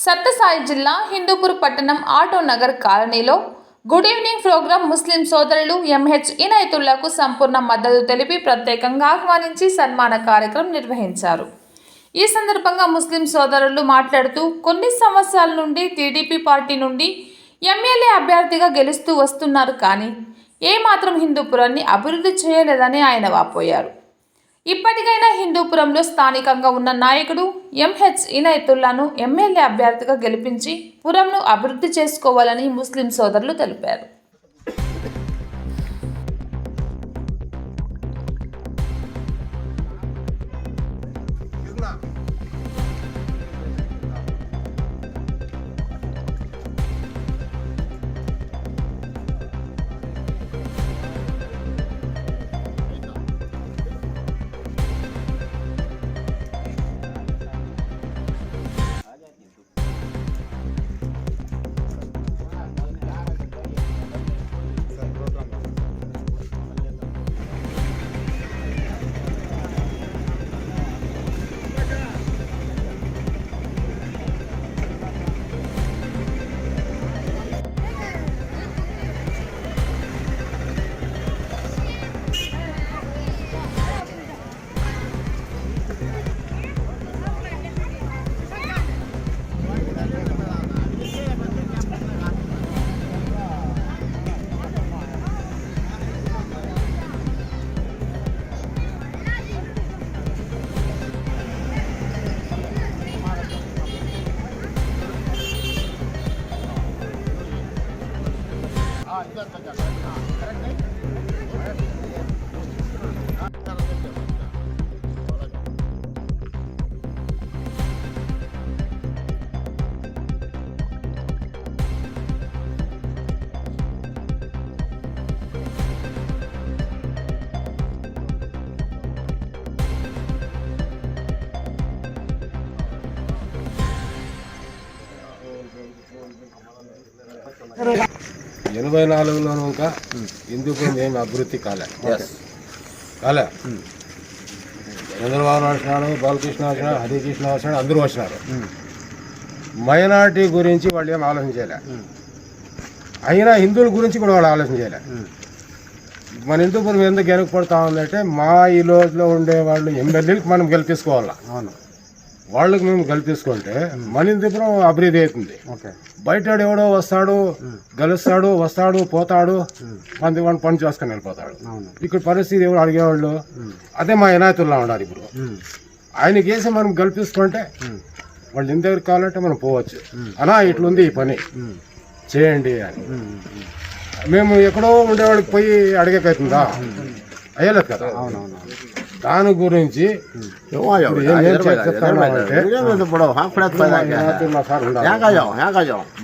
సత్యసాయి జిల్లా హిందూపూర్ పట్టణం ఆటో నగర్ కాలనీలో గుడ్ ఈవినింగ్ ప్రోగ్రాం ముస్లిం సోదరులు ఎంహెచ్ ఇనాయతుల్లాకు సంపూర్ణ మద్దతు తెలిపి ప్రత్యేకంగా ఆహ్వానించి సన్మాన కార్యక్రమం నిర్వహించారు. ఈ సందర్భంగా ముస్లిం సోదరులు మాట్లాడుతూ కొన్ని సంవత్సరాల నుండి టీడీపీ పార్టీ నుండి ఎమ్మెల్యే అభ్యర్థిగా గెలుస్తూ వస్తున్నారు, కానీ ఏమాత్రం హిందూపురాన్ని అభివృద్ధి చేయలేదని ఆయన వాపోయారు. ఇప్పటికైనా హిందూపురంలో స్థానికంగా ఉన్న నాయకుడు ఎంహెచ్ ఇనాయతుల్లాను ఎమ్మెల్యే అభ్యర్థిగా గెలిపించి పురంను అభివృద్ధి చేసుకోవాలని ముస్లిం సోదరులు తెలిపారు. ఎనభై 84లోనూ ఇంకా హిందూపురం ఏమి అభివృద్ధి కాలే. చంద్రబాబు వచ్చినాడు, బాలకృష్ణ వచ్చినాడు, హరికృష్ణ వచ్చినాడు, అందరూ వచ్చినారు. మైనార్టీ గురించి వాళ్ళు ఏం ఆలోచన చేయలే. అయినా హిందువుల గురించి కూడా వాళ్ళు ఆలోచన చేయలే. మన హిందూపురం ఎందుకు వెనుకపడతా ఉందంటే మా ఈ రోజులో ఉండే వాళ్ళు ఎమ్మెల్యేలకు మనం గెలిపించుకోవాలా. అవును, వాళ్ళకి మేము గెలిపించుకుంటే మన హిందూపురం అభివృద్ధి అవుతుంది. బయట ఎవడో వస్తాడు, గెలుస్తాడు, వస్తాడు, పోతాడు, వాడిని పని చేసుకొని వెళ్ళిపోతాడు. ఇక్కడ పరిస్థితి ఎవరు అడిగేవాళ్ళు అదే మా ఇనాయతుల్లా ఉండాలి. ఇప్పుడు ఆయనకి వేసి మనం గెలిపించుకుంటే వాళ్ళు ఇంత దగ్గరికి కావాలంటే మనం పోవచ్చు. అనా ఇట్లుంది ఈ పని చేయండి అని మేము ఎక్కడో ఉండేవాడికి పోయి అడిగేకైతుందా? అయ్యలేదు కదా. దాని గురించి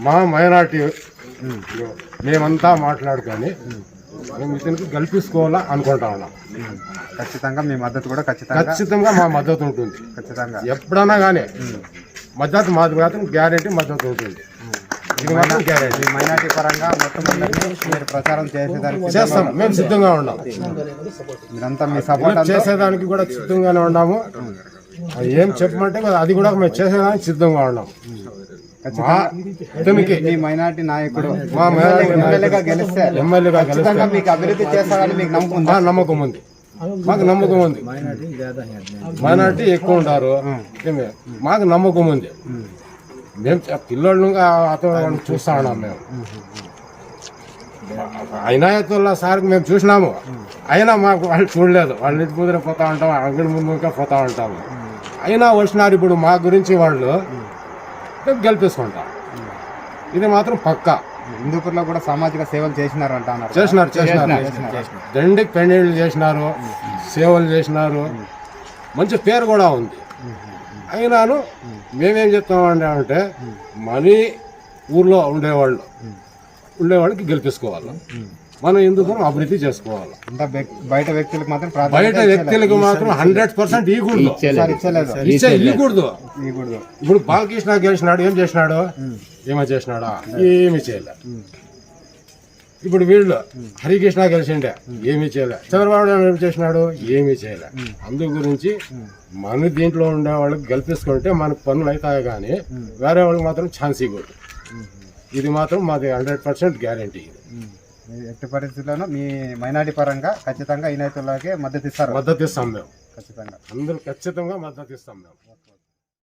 మా మైనార్టీ మేమంతా మాట్లాడుకొని మేము ఇతనికి గెలిపించుకోవాలా అనుకుంటా ఉన్నాం. ఖచ్చితంగా మీ మద్దతు కూడా ఖచ్చితంగా మా మద్దతు ఉంటుంది. ఖచ్చితంగా ఎప్పుడన్నా కానీ మద్దతు మాది మాత్రం గ్యారెంటీ మద్దతు ఉంటుంది. ఇది మాత్రం గ్యారెంటీ. మైనార్టీ పరంగా మొత్తం మీరు ప్రచారం చేసేదానికి చేస్తాం, మేము సిద్ధంగా ఉన్నాం. మీరంతా మీ సపోర్ట్ చేసేదానికి కూడా సిద్ధంగానే ఉన్నాము. అది ఏం చెప్పమంటే అది కూడా మేము చేసేదానికి సిద్ధంగా ఉన్నాం. మీ మైనార్టీ నాయకుడు మా ఎమ్మెల్యేగా గెలిస్తే మీకు అభివృద్ధి చేస్తారని మీకు నమ్మకం ఉంది. మాకు నమ్మకం ఉంది. మైనార్టీ ఎక్కువ ఉంటారు, మాకు నమ్మకం ఉంది. మేము పిల్లోళ్ళు అతను చూస్తా ఉన్నాం. మేము ఇనాయతుల్లా సార్కి మేము చూసినాము, అయినా మాకు వాళ్ళు చూడలేదు. వాళ్ళ ఇంటి ముందర పోతా ఉంటాం, అంగడి ముందుగా పోతా ఉంటాము. అయినా వచ్చినారు. ఇప్పుడు మా గురించి వాళ్ళు మేము గెలిపించుకుంటాం. ఇది మాత్రం పక్కా. హిందూపూర్లో కూడా సామాజిక సేవలు చేసినారు. దండికి పెళ్లిళ్ళు చేసినారు, సేవలు చేసినారు, మంచి పేరు కూడా ఉంది. అయినాను మేమేం చెప్తామంటే మన ఊర్లో ఉండేవాళ్ళకి గెలిపించుకోవాలి. మనం ఎందుకు అభివృద్ధి చేసుకోవాలి. బయట వ్యక్తులకు మాత్రం 100% ఇవ్వకూడదు. ఇప్పుడు బాలకృష్ణ గెలిచినాడు, ఏం చేసినాడు? ఏమో చేసినాడా? ఏమి చేయలే. ఇప్పుడు వీళ్ళు హరికృష్ణ గెలిచిండే ఏమీ చేయలే, చంద్రబాబు నాయుడు ఏం చేసినాడు, ఏమీ చేయలే. అందు గురించి మన దీంట్లో ఉండే వాళ్ళకి గెలిపించుకుంటే మనకు పనులు అవుతాయి, కానీ వేరే వాళ్ళకి మాత్రం ఛాన్స్ ఇవ్వదు. ఇది మాత్రం మాది 100% గ్యారంటీ. ఎట్టి పరిస్థితుల్లోనూ మీ మైనారిటీ పరంగా ఖచ్చితంగా ఇనాయతుల్లాగే మద్దతు ఇస్తారు. మద్దతు ఇస్తాం మేము, ఖచ్చితంగా అందరూ ఖచ్చితంగా మద్దతు ఇస్తాం మేము.